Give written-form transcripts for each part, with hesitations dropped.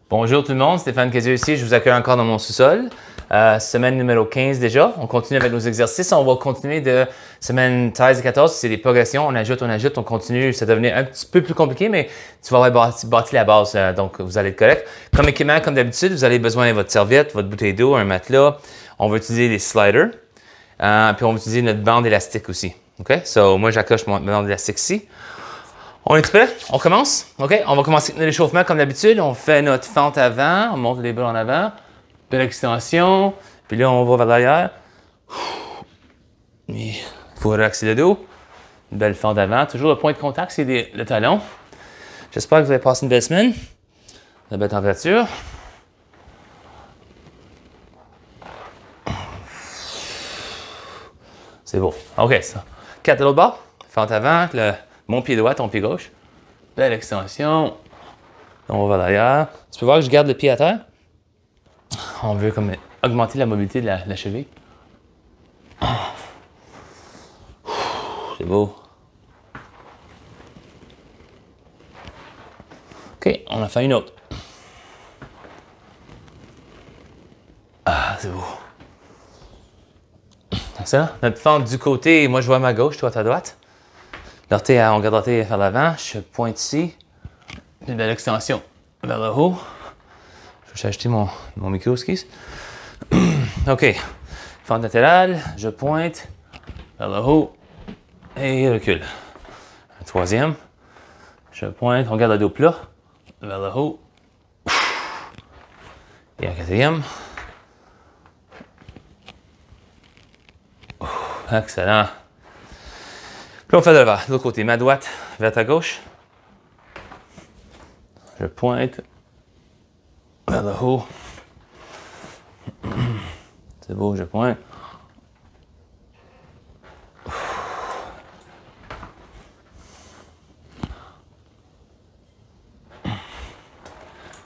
Bonjour tout le monde, Stéphane Casieux ici, je vous accueille encore dans mon sous-sol. Semaine numéro 15 déjà, on continue avec nos exercices, on va continuer de semaine 13 et 14, c'est des progressions, on ajoute, on continue, ça devenait un petit peu plus compliqué, mais tu vas avoir bâti la base, donc vous allez être correct. Comme équipement, comme d'habitude, vous avez besoin de votre serviette, votre bouteille d'eau, un matelas, on va utiliser des sliders, puis on va utiliser notre bande élastique aussi. OK? So, moi j'accroche mon bande élastique ici. On est prêt? On commence? OK? On va commencer avec l'échauffement comme d'habitude. On fait notre fente avant, on monte les bras en avant, belle extension, puis là on va vers l'arrière. Il faut relaxer le dos. Une belle fente avant. Toujours le point de contact, c'est le talon. J'espère que vous avez passé une belle semaine. De belle température. C'est beau. OK, ça. 4 de l'autre bord. Fente avant, mon pied droit, ton pied gauche. Belle extension. On va vers l'arrière. Tu peux voir que je garde le pied à terre. On veut comme augmenter la mobilité de la cheville. C'est beau. OK, on en fait une autre. Ah, c'est beau. Ça, notre fente du côté, moi je vois à ma gauche, toi à ta droite. L'orteil, on garde l'orteil vers l'avant, je pointe ici. Une belle extension vers le haut. Je vais acheter mon micro, excuse. OK. Fente latérale, je pointe vers le haut et recule. Un troisième. Je pointe, on garde le dos plat vers le haut. Et un quatrième. Excellent. Puis on fait de l'avant, de l'autre côté, ma droite vers ta gauche. Je pointe vers le haut. C'est beau, je pointe.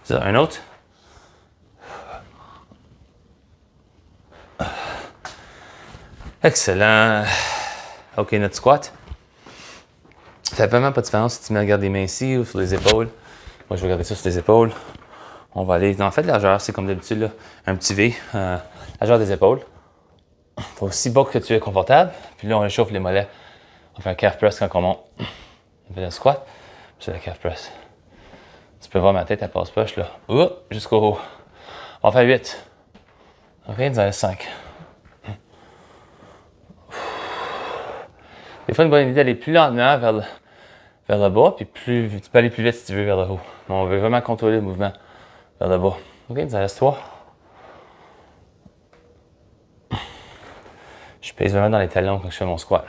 Ça, un autre. Excellent. OK, notre squat. Ça fait vraiment pas de différence si tu mets regarde les mains ici ou sur les épaules. Moi, je vais regarder ça sur les épaules. On va aller. En fait, la largeur, c'est comme d'habitude, là, un petit V. Largeur des épaules. Faut aussi bas que tu es confortable. Puis là, on réchauffe les mollets. On fait un calf press quand on monte. On fait le squat. Puis c'est le calf press. Tu peux voir ma tête, elle passe poche là. Jusqu'au haut. On fait 8. OK, nous avons 5. Des fois, une bonne idée d'aller plus lentement vers le bas, puis tu peux aller plus vite si tu veux vers le haut. Mais on veut vraiment contrôler le mouvement vers le bas. OK, nous en reste 3. Je pèse vraiment dans les talons quand je fais mon squat.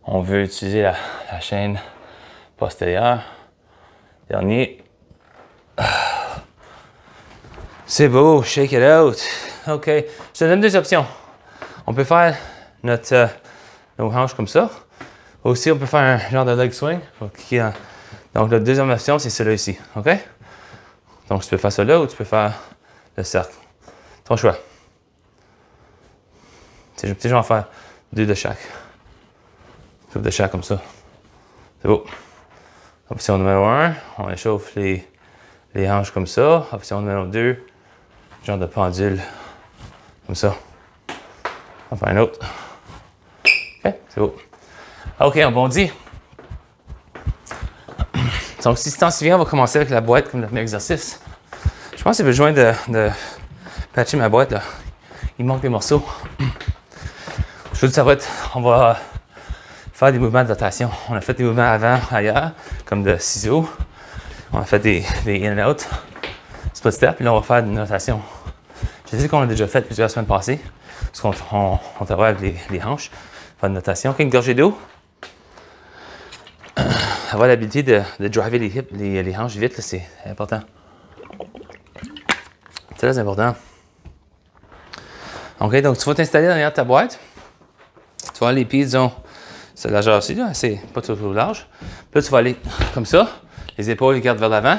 On veut utiliser la chaîne postérieure. Dernier. C'est beau, shake it out. OK, je te donne 2 options. On peut faire nos hanches comme ça. Aussi, on peut faire un genre de leg swing. Donc, la deuxième option, c'est celui-là ici. OK? Donc, tu peux faire ça là ou tu peux faire le cercle. Ton choix. Je vais peut-être en faire 2 de chaque. 2 de chaque comme ça. C'est beau. Option numéro 1, on échauffe les hanches comme ça. Option numéro 2, genre de pendule. Comme ça. On va faire un autre. OK, c'est beau. OK, on bondit. Donc, si tu t'en souviens, on va commencer avec la boîte comme le premier exercice. Je pense que j'ai besoin de patcher ma boîte, là. Il manque des morceaux. Je veux dire, on va faire des mouvements de rotation. On a fait des mouvements avant, ailleurs, comme de ciseaux. On a fait des in and out, split step, puis là, on va faire une rotation. Je sais qu'on l'a déjà fait plusieurs semaines passées, parce qu'on travaille avec les hanches. Faire une rotation. OK, une gorgée d'eau. Avoir l'habilité de driver les hips, les hanches vite, c'est important. C'est très important. OK, donc tu vas t'installer derrière ta boîte. Tu vas avoir les pieds, disons, c'est la largeur aussi, là, c'est pas trop large. Puis là, tu vas aller comme ça, les épaules, les gardes vers l'avant,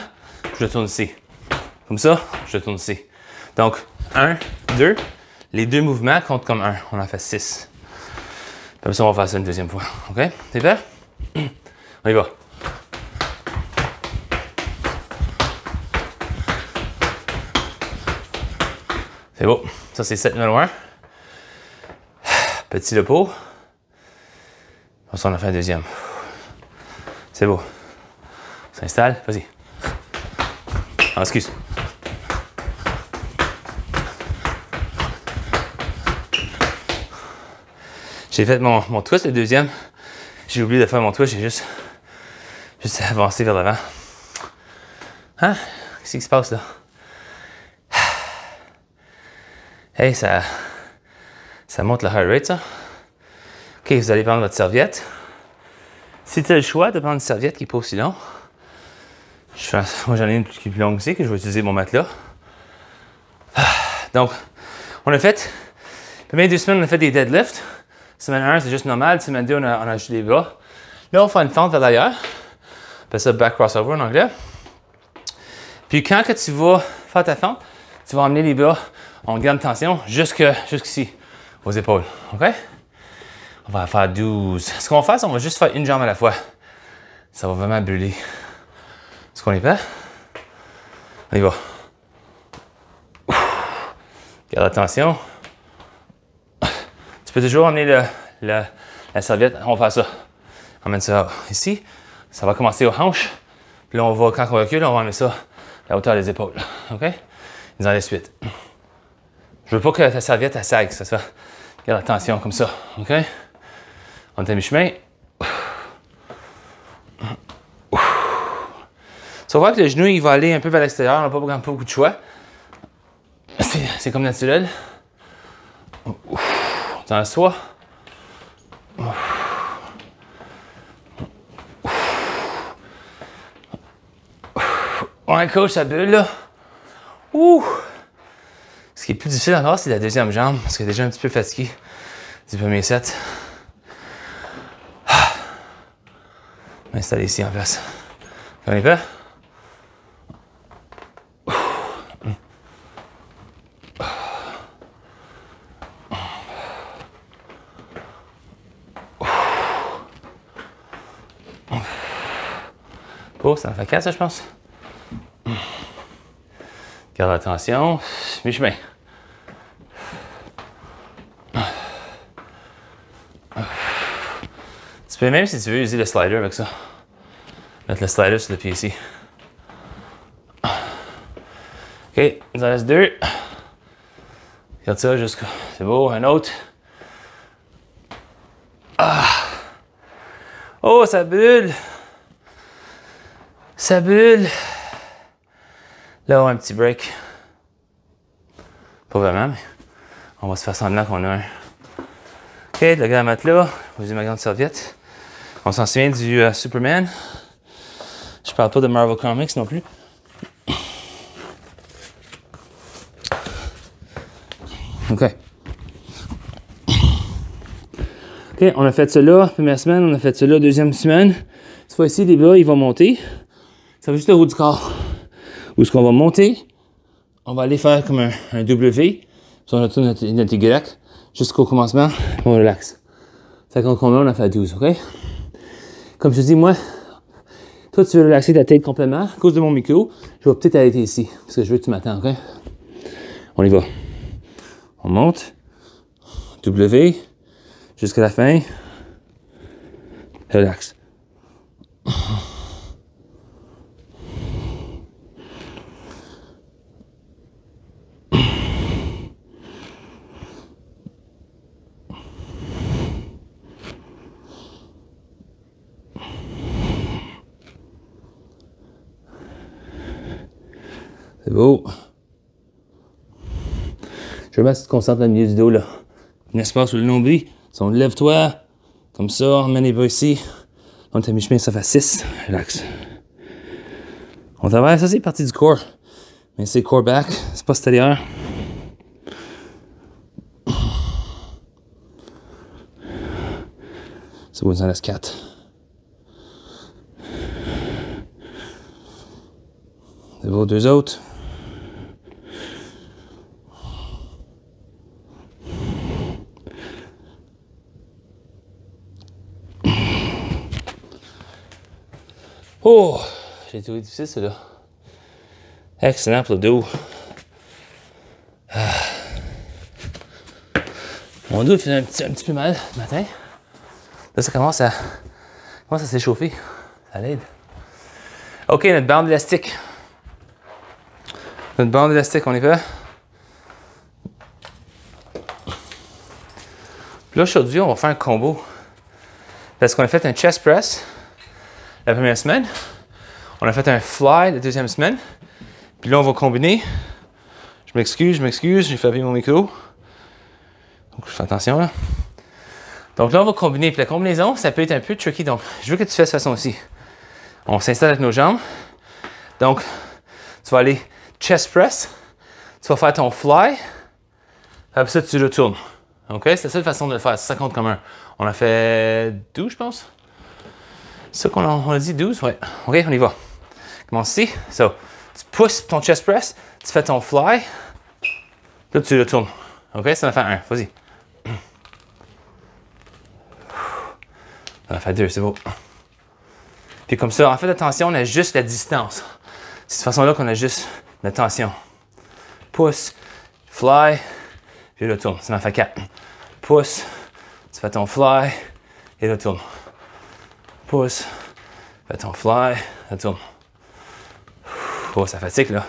je tourne ici. Comme ça, je tourne ici. Donc, 1, 2, les 2 mouvements comptent comme 1. On en fait 6. Comme ça, on va faire ça une deuxième fois. OK? T'es prêt? On y va. C'est beau. Ça, c'est set numéro 1. Petit repos. Ensuite, on a fait un deuxième. C'est beau. On s'installe. Vas-y. Ah, excuse. J'ai fait mon twist, le deuxième. J'ai oublié de faire mon twist, j'ai juste avancé vers l'avant. Hein? Qu'est-ce qui se passe là? Hey, ça monte le heart rate, ça. OK, vous allez prendre votre serviette. Si tu as le choix de prendre une serviette qui n'est pas aussi longue, moi j'en ai une qui est plus longue aussi, que je vais utiliser mon matelas. Donc, on a fait, première 2 semaines, on a fait des deadlifts. Semaine 1, c'est juste normal. Semaine 2, on a ajouté des bras. Là, on fait une fente vers l'arrière. On appelle ça back crossover en anglais. Puis quand que tu vas faire ta fente, tu vas emmener les bras en grande tension jusqu'ici, aux épaules. OK? On va faire 12. Ce qu'on va faire, c'est qu'on va juste faire une jambe à la fois. Ça va vraiment brûler. Est-ce qu'on est prêt? On y va. Garde attention. Tu peux toujours emmener la serviette. On va faire ça. On emmène ça ici. Ça va commencer aux hanches. Puis là, quand on recule, on va emmener ça à la hauteur des épaules. OK? Dans les suites. Je veux pas que ta serviette, elle sague. Ça se fait. Garde attention comme ça. OK? On est à mi-chemin. Tu vas voir que le genou, il va aller un peu vers l'extérieur. On n'a pas beaucoup de choix. C'est comme naturel. Dans le soi. Ouais, coach, ça bulle, là. Ouh! Ce qui est plus difficile encore, c'est la deuxième jambe, parce qu'elle est déjà un petit peu fatiguée du premier set. On va installer ici en place. On est prêt? Oh, ça en fait 4, ça, je pense. Garde attention. Mi-chemin. Tu peux même, si tu veux, user le slider avec ça. Mettre le slider sur le pied ici. OK, il en reste 2. Regarde ça jusqu'à... C'est beau, un autre. Ah! Oh, ça bulle! Ça bulle! Là, on a un petit break. Pas vraiment, mais on va se faire semblant qu'on a un. OK, de la gamme matelas. Je vais user ma grande serviette. On s'en souvient du Superman. Je parle pas de Marvel Comics non plus. OK. OK, on a fait ça là, première semaine. On a fait ça là, deuxième semaine. Cette fois-ci, les bras, ils vont monter. Ça va juste le haut du corps. Où est-ce qu'on va monter? On va aller faire comme un W. Puis on a tout notre Y jusqu'au commencement. On relaxe. Ça compte combien? On a fait 12, OK? Comme je te dis, moi, toi, tu veux relaxer ta tête complètement. À cause de mon micro, je vais peut-être arrêter ici. Parce que je veux que tu m'attends, OK? On y va. On monte. W. Jusqu'à la fin. Relax. C'est beau. Je veux bien que tu te concentres dans le milieu du dos, là. Un espace sur le nombril. Si on lève-toi, comme ça, on met les bras ici. On est à mi-chemin, ça fait 6. Relax. On travaille, ça c'est partie du corps. Mais c'est core back, c'est pas postérieur. C'est bon, il en reste 4. C'est beau, 2 autres. Oh! J'ai trouvé difficile, celui-là. Excellent pour le dos. Mon dos fait un petit peu mal le matin. Là, ça commence à s'échauffer. Ça l'aide. OK, notre bande élastique. Notre bande élastique, on est prêt? Puis là, aujourd'hui, on va faire un combo. Parce qu'on a fait un chest press la première semaine. On a fait un fly la deuxième semaine. Puis là, on va combiner. Je m'excuse, j'ai frappé mon micro. Donc, je fais attention là. Donc là, on va combiner. Puis la combinaison, ça peut être un peu tricky. Donc, je veux que tu fasses de cette façon-ci. On s'installe avec nos jambes. Donc, tu vas aller chest press. Tu vas faire ton fly. Après ça, tu retournes. OK? C'est la seule façon de le faire. Ça compte comme un. On a fait 12, je pense. C'est ça qu'on a dit, 12? Ouais. OK, on y va. Commence ici. So, tu pousses ton chest press. Tu fais ton fly. Là, tu retournes. OK? Ça en fait un. Vas-y. Ça en fait deux, c'est beau. Puis comme ça, en fait, attention, on a juste la distance. C'est de cette façon-là qu'on a juste la tension. Pousse, fly, puis retourne. Ça en fait 4. Pousse, tu fais ton fly, et retourne. Pousse, fais ton fly, retourne. Oh, ça fatigue, là.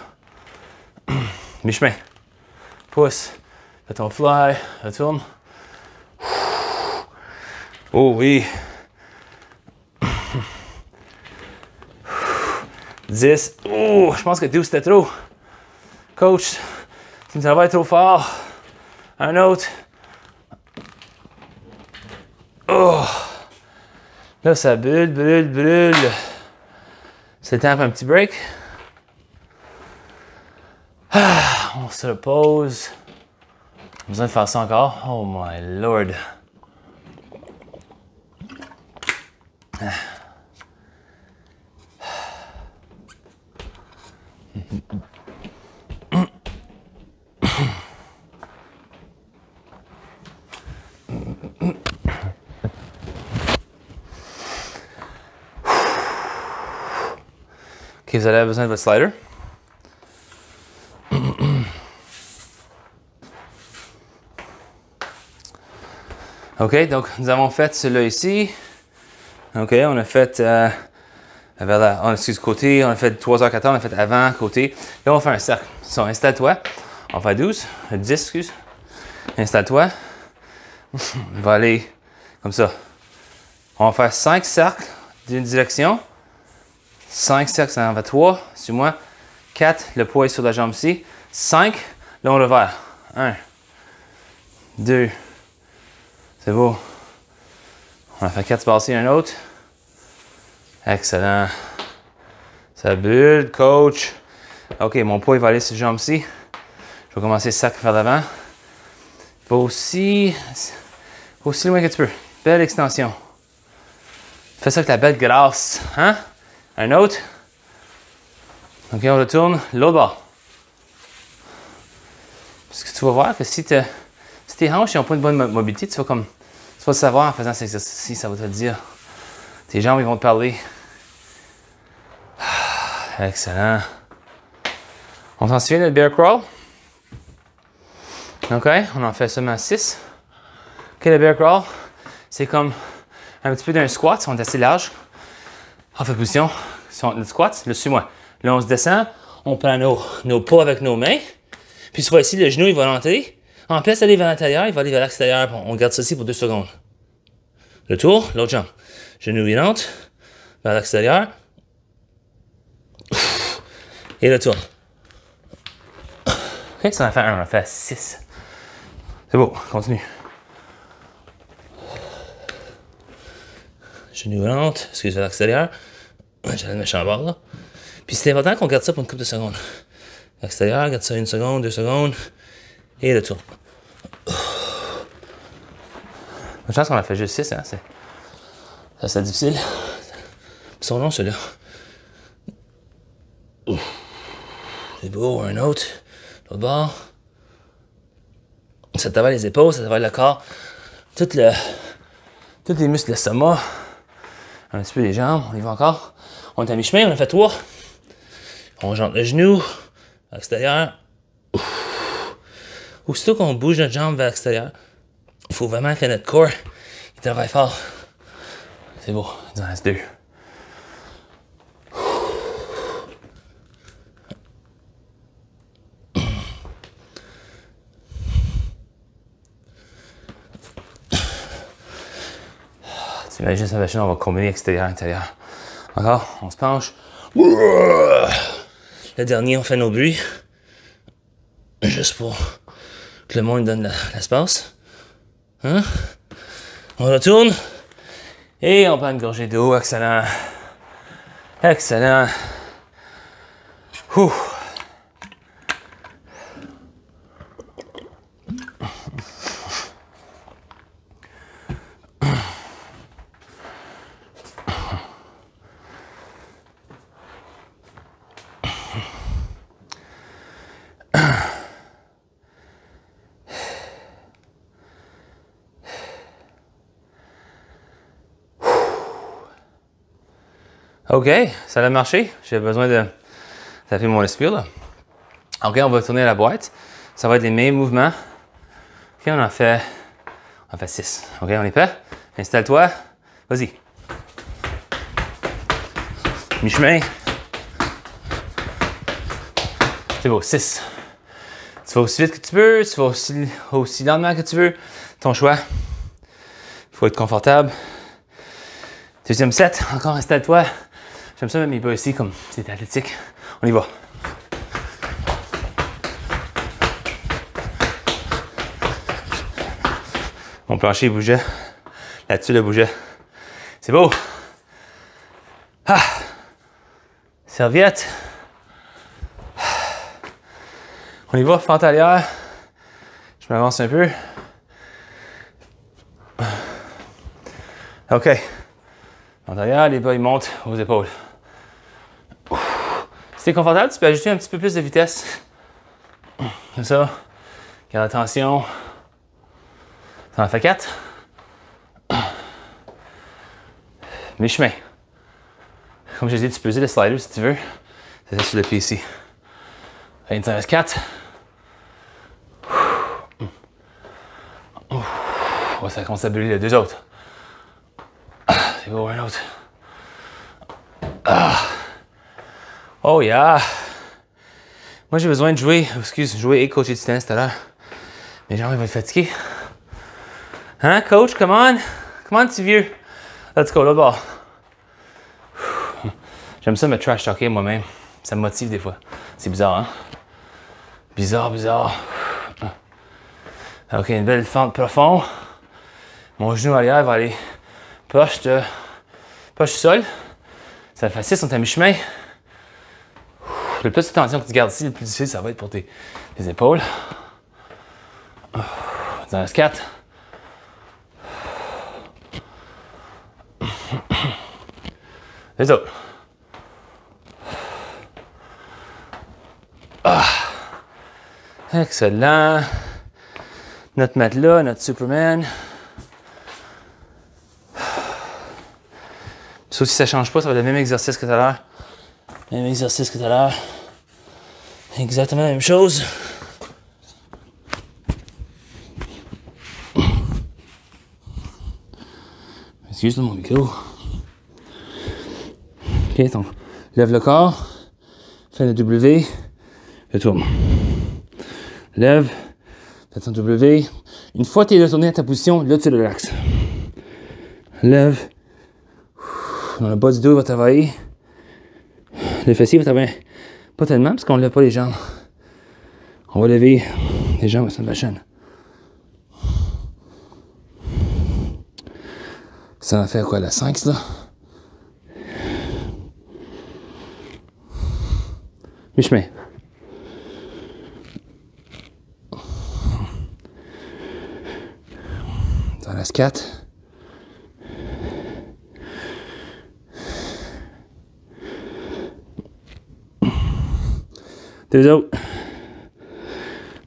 Mi-chemin. Pousse, fais ton fly, retourne. Oh oui. 10. Oh, je pense que 12 c'était trop. Coach, tu me travailles trop fort. Un autre. Oh. Là, ça brûle. C'est temps pour un petit break. Ah, on se repose. On a besoin de faire ça encore. Oh my lord. Ah. OK, vous allez avoir besoin de votre slider. OK, donc nous avons fait celui-là ici. OK, on a fait côté, on a fait 3h14, on a fait avant, côté. Là, on va faire un cercle. So, installe-toi. On va faire 10, excuse. Installe-toi. On va aller comme ça. On va faire 5 cercles d'une direction. 5 cercles, ça en va 3. Suis-moi. 4, le poids est sur la jambe ici. 5, là, on revers. 1, 2, c'est beau. On a fait 4 passer, un autre. Excellent. Ça bulle, coach. OK, mon poids il va aller sur la jambe ici. Je vais commencer cercle vers l'avant. Va aussi loin que tu peux. Belle extension. Fais ça avec la belle grâce. Hein? Un autre. OK, on retourne. L'autre bord. Parce que tu vas voir que si tes hanches n'ont pas une bonne mobilité, tu vas le savoir en faisant cet exercice-ci, ça va te le dire. Tes jambes, ils vont te parler. Excellent. On s'en souvient de bear crawl? OK, on en fait seulement 6. OK, le bear crawl, c'est comme un petit peu d'un squat, on est assez large. On fait position, le squat, le suis-moi. Là, on se descend, on prend nos pas avec nos mains. Puis tu vois ici, le genou, il va rentrer. En place d'aller vers l'intérieur, il va aller vers l'extérieur. On garde ça ici pour 2 secondes. Le tour, l'autre jambe. Genou, il rentre vers l'extérieur. Et le tour. OK, ça en fait 1, on en fait 6. C'est beau, continue. Genou rentre, excuse vers l'extérieur. J'ai le méchant bord là. Puis c'est important qu'on garde ça pour une couple de secondes. L'extérieur, garde ça 1 seconde, 2 secondes. Et le tour. Une chance qu'on a fait juste 6, hein. C'est difficile. Ils sont longs ceux-là. C'est beau, un autre. L'autre bord. Ça travaille les épaules, ça travaille le corps. Tous les muscles de l'estomac. Un petit peu les jambes, on y va encore. On est à mi-chemin, on a fait 3. On jante le genou à l'extérieur. Aussitôt qu'on bouge notre jambe vers l'extérieur, Il faut vraiment que notre corps il travaille fort. C'est beau, il en reste 2. Tu imagines sa machine, on va combiner extérieur-intérieur. Encore, on se penche. Le dernier, on fait nos bruits. Juste pour que le monde donne l'espace. Hein? On retourne. Et on prend une gorgée d'eau. Excellent. Excellent. Ouh. OK, ça a marché. J'ai besoin de taper mon respire là. OK, on va tourner la boîte. Ça va être les mêmes mouvements. OK, on en fait 6. OK, on est prêt? Installe-toi. Vas-y. Mi-chemin. C'est beau, 6. Tu vas aussi vite que tu veux, tu vas aussi lentement que tu veux. Ton choix. Il faut être confortable. Deuxième set, encore installe-toi. J'aime ça même mes pas ici comme c'est athlétique. On y va. Mon plancher bougeait. Là-dessus, le bougeait. C'est beau. Ah! Serviette. On y va, fente arrière. Je m'avance un peu. OK. Fente arrière, les bras ils montent aux épaules. Si t'es confortable, tu peux ajouter un petit peu plus de vitesse. Comme ça. Garde attention. Ça en fait 4. Mi-chemin. Comme je disais, tu peux user le slider si tu veux. C'est ça sur le pied ici. Il t'en reste 4. Oh, ça commence à brûler les 2 autres. C'est beau, un autre. Oh yeah! Moi, j'ai besoin de jouer et coacher du tennis tout à l'heure. Mes jambes vont être fatiguées. Hein, coach? Come on! Come on, petit vieux! Let's go, là bas. J'aime ça me trash talker moi-même. Ça me motive des fois. C'est bizarre, hein? Bizarre. OK, une belle fente profonde. Mon genou arrière va aller proche du sol. Ça fait 6, on est à mi-chemin. Le plus de tension que tu gardes ici, le plus difficile, ça va être pour tes épaules. Il en reste 4. Les autres. Excellent. Notre matelas, notre Superman. Ça aussi, ça ne change pas, ça va être le même exercice que tout à l'heure. Même exercice que tout à l'heure. Exactement la même chose. Excuse-moi mon micro. OK, donc, lève le corps. Fais le W. Retourne. Lève. Fais ton W. Une fois que tu es retourné à ta position, là tu relaxes. Lève. Dans le bas du dos, il va travailler. Le fessier va travailler. Pas tellement, parce qu'on ne lève pas les jambes. On va lever les jambes sur la chaîne. Ça va faire quoi, la 5, là? Mi-chemin. Ça en reste 4. Deux autres.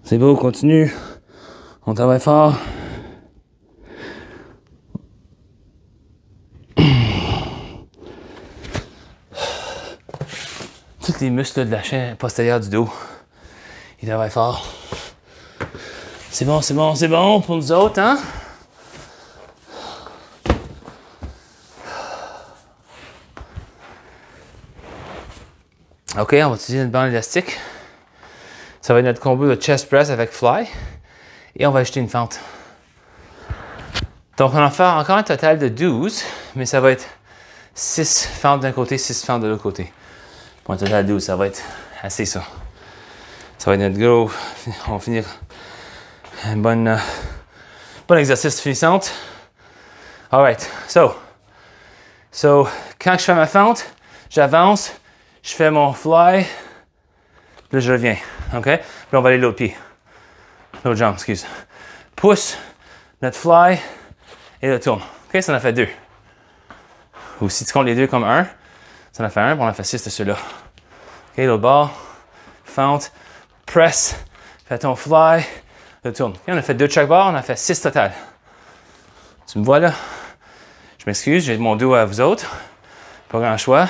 C'est beau, on continue. On travaille fort. Tous les muscles de la chaîne postérieure du dos, ils travaillent fort. C'est bon pour nous autres, hein? OK, on va utiliser notre bande élastique. Ça va être notre combo de chest press avec fly. Et on va ajouter une fente. Donc, on va en faire encore un total de 12, mais ça va être 6 fentes d'un côté, 6 fentes de l'autre côté. Pour un total de 12, ça va être assez ça. Ça va être notre gros. On va finir un bon exercice finissante. Alright, so, quand je fais ma fente, j'avance, je fais mon fly, puis là je reviens, OK? Puis on va aller l'autre pied, l'autre jambe, excuse. Pousse notre fly et le tourne. OK, ça en a fait 2. Ou si tu comptes les deux comme 1, ça en a fait 1, puis on en a fait 6 de ceux-là. OK, l'autre bord, fente, press, fais ton fly, le tourne. OK, on a fait 2 de chaque bord, on a fait 6 total. Tu me vois là? Je m'excuse, j'ai mon dos à vous autres. Pas grand choix.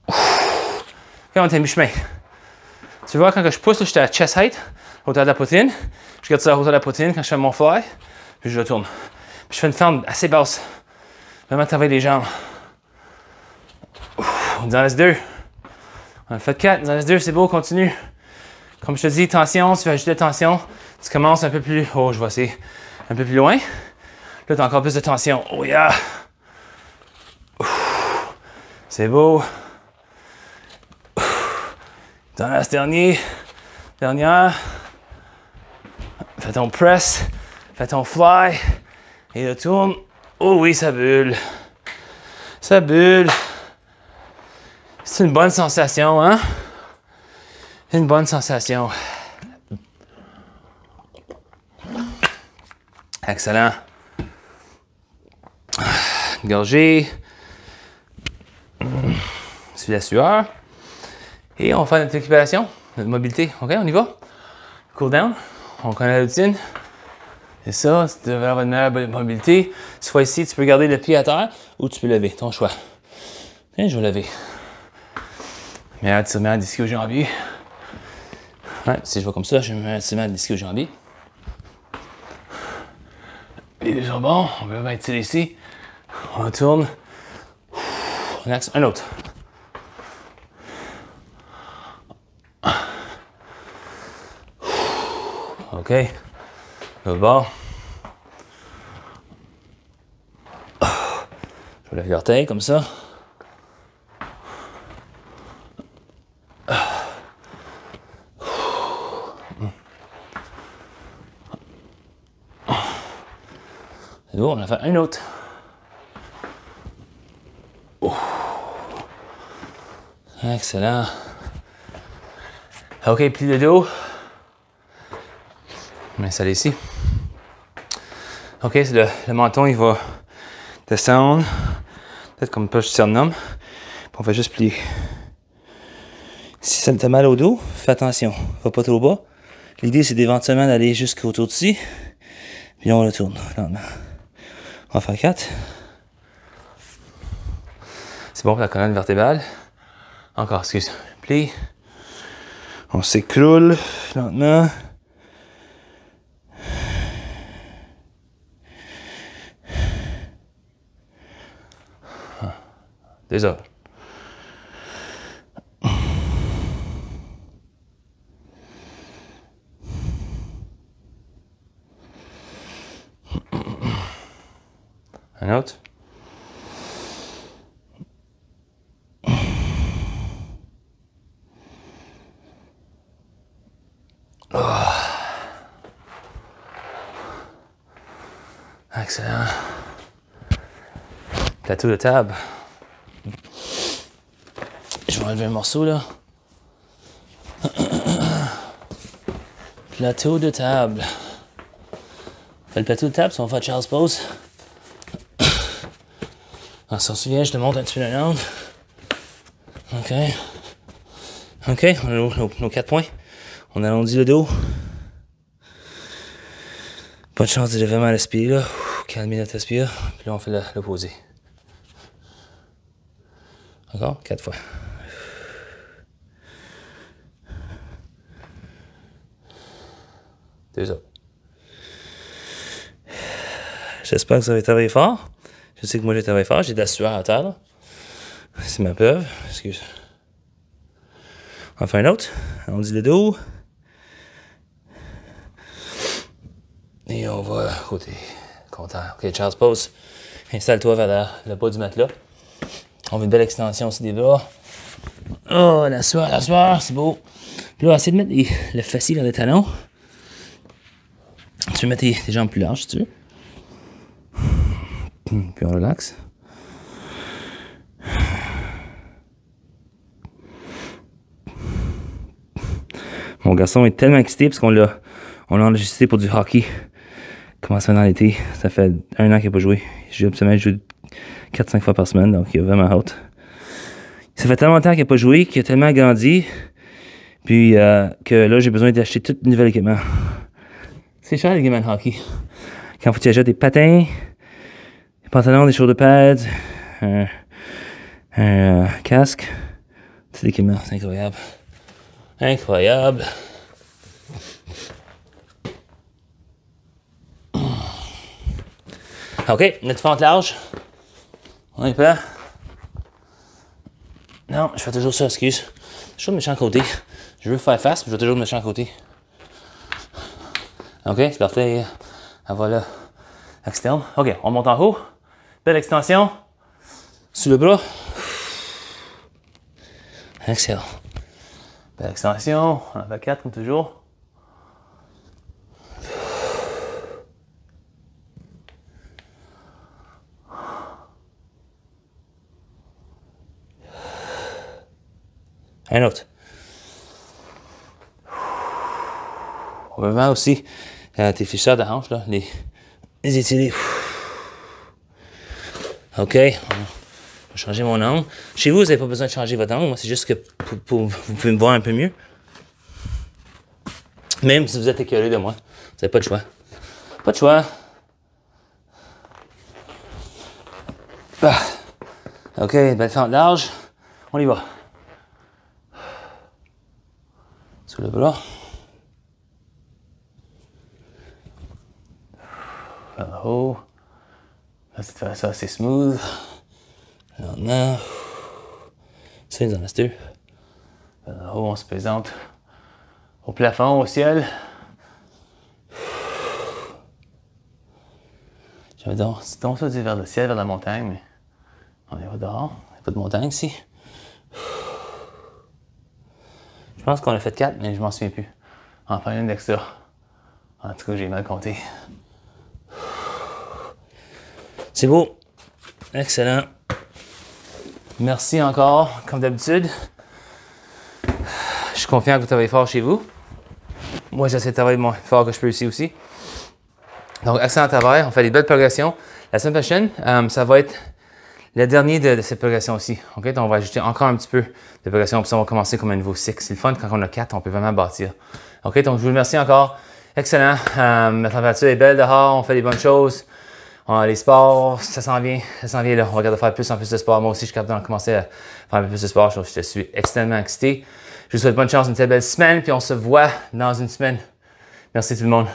OK, on est à mi-chemin. Tu vois, quand je pousse, j'étais à chest height, hauteur de la poitrine. Je garde ça à la hauteur de la poitrine quand je fais mon fly, puis je retourne. Puis je fais une fente assez basse. Vraiment travailler les jambes. On en laisse 2. On en fait 4, on en laisse 2, c'est beau, continue. Comme je te dis, tension, tu vas ajouter de tension. Tu commences un peu plus, oh, je vais essayer, un peu plus loin. Là, tu as encore plus de tension. Oh yeah! C'est beau. Dans la dernière. Fais ton press, fais ton fly et le tourne. Oh oui, ça bulle. Ça bulle. C'est une bonne sensation, hein? Une bonne sensation. Excellent. Gorgée. Suis la sueur. Et on va faire notre récupération, notre mobilité. OK, on y va? Cool down. On connaît la routine. C'est ça, tu devrais avoir une meilleure mobilité. Cette fois-ci, tu peux garder le pied à terre ou tu peux lever, ton choix. Tiens, je vais lever. Meilleur tirement d'ischio-jambier. Ouais, si je vais comme ça, je mets un tirement d'ischio-jambier. Les deux sont bons, on peut mettre ici. On tourne. On axe un autre. OK. Le bord. Je lève l'orteil comme ça. C'est bon, on a fait un autre. Excellent. OK, plie le dos. On met ça ici. OK, c'est le menton, il va descendre. Peut-être comme pas je surnomme. Puis on va juste plier. Si ça te mal au dos, fais attention. Va pas trop bas. L'idée, c'est éventuellement d'aller jusqu'autour d'ici. Puis on retourne lentement. On va faire 4. C'est bon pour la colonne vertébrale. Encore, excuse. Plie. On s'écroule lentement. Désolé. Un autre. Oh. Excellent. Plateau de table. Je vais enlever un morceau là. Plateau de table. Le plateau de table, c'est on fait Charles Pose. On s'en souvient, je te montre un petit peu la langue. OK. OK, on a nos 4 points. On arrondit le dos. Pas de chance de vraiment respirer là. Calmer notre respire. Puis là, on fait l'opposé. Encore 4 fois. Deux autres. J'espère que vous avez travaillé fort. Je sais que moi j'ai travaillé fort. J'ai de la sueur à terre. C'est ma preuve. Excuse. On va faire un autre. On dit le dos. Et on va à côté. Content. OK, Charles, pose. Installe-toi vers le bas du matelas. On veut une belle extension aussi des bras. Oh, la sueur, c'est beau. Puis là, essaye de mettre le fessier dans les talons. Tu peux mettre tes jambes plus larges si tu veux. Puis on relaxe. Mon garçon est tellement excité parce qu'on l'a enregistré pour du hockey. Commence dans l'été. Ça fait 1 an qu'il n'a pas joué. Il joue 4-5 fois par semaine, donc il a vraiment hâte. Ça fait tellement longtemps qu'il n'a pas joué, qu'il a tellement grandi. Puis que là, j'ai besoin d'acheter tout le nouvel équipement. C'est cher l'équipement de hockey. Quand faut que tu achètes des patins, des pantalons, des shoulder pads, un casque. C'est l'équipement, c'est incroyable. Incroyable. OK, notre fente large. On est prêt? Non, je fais toujours ça, excuse. Je suis toujours de méchant côté. Je veux faire face, mais je vais toujours de méchant côté. OK, c'est parfait. Voilà. Externe. OK, on monte en haut. Belle extension. Sous le bras. Excellent. Belle extension. On en fait 4 comme toujours. Un autre. On va vraiment aussi tes ficheurs de hanche, là, les étirer. OK. On va changer mon angle. Chez vous, vous n'avez pas besoin de changer votre angle. Moi, c'est juste que vous pouvez me voir un peu mieux. Même si vous êtes écœuré de moi, vous n'avez pas de choix. Pas de choix. Ah. OK, belle fente large. On y va. Sous le bras. Vers le haut. Là, c'est de faire ça assez smooth. Lentement. Ça, il nous en reste 2. Vers le haut, on se présente au plafond, au ciel. J'avais donc, c'est donc ça dire vers le ciel, vers la montagne, mais on est pas dehors. Il n'y a pas de montagne ici. Je pense qu'on a fait 4, mais je m'en souviens plus. On en fait une d'extra. En tout cas, j'ai mal compté. C'est beau. Excellent. Merci encore, comme d'habitude. Je suis confiant que vous travaillez fort chez vous. Moi, j'essaie de travailler le moins fort que je peux ici aussi. Donc, excellent travail. On fait des belles progressions. La semaine prochaine, ça va être le dernier de cette progression aussi. Okay? Donc, on va ajouter encore un petit peu de progression. Puis ça, on va commencer comme un niveau 6. C'est le fun quand on a 4, on peut vraiment bâtir. OK? Donc, je vous remercie encore. Excellent. La température est belle dehors. On fait des bonnes choses. Les sports, ça s'en vient là. On va regarder faire plus en plus de sport. Moi aussi, je suis capable de commencer à faire un peu plus de sport. Je suis extrêmement excité. Je vous souhaite bonne chance, une très belle semaine. Puis on se voit dans une semaine. Merci tout le monde.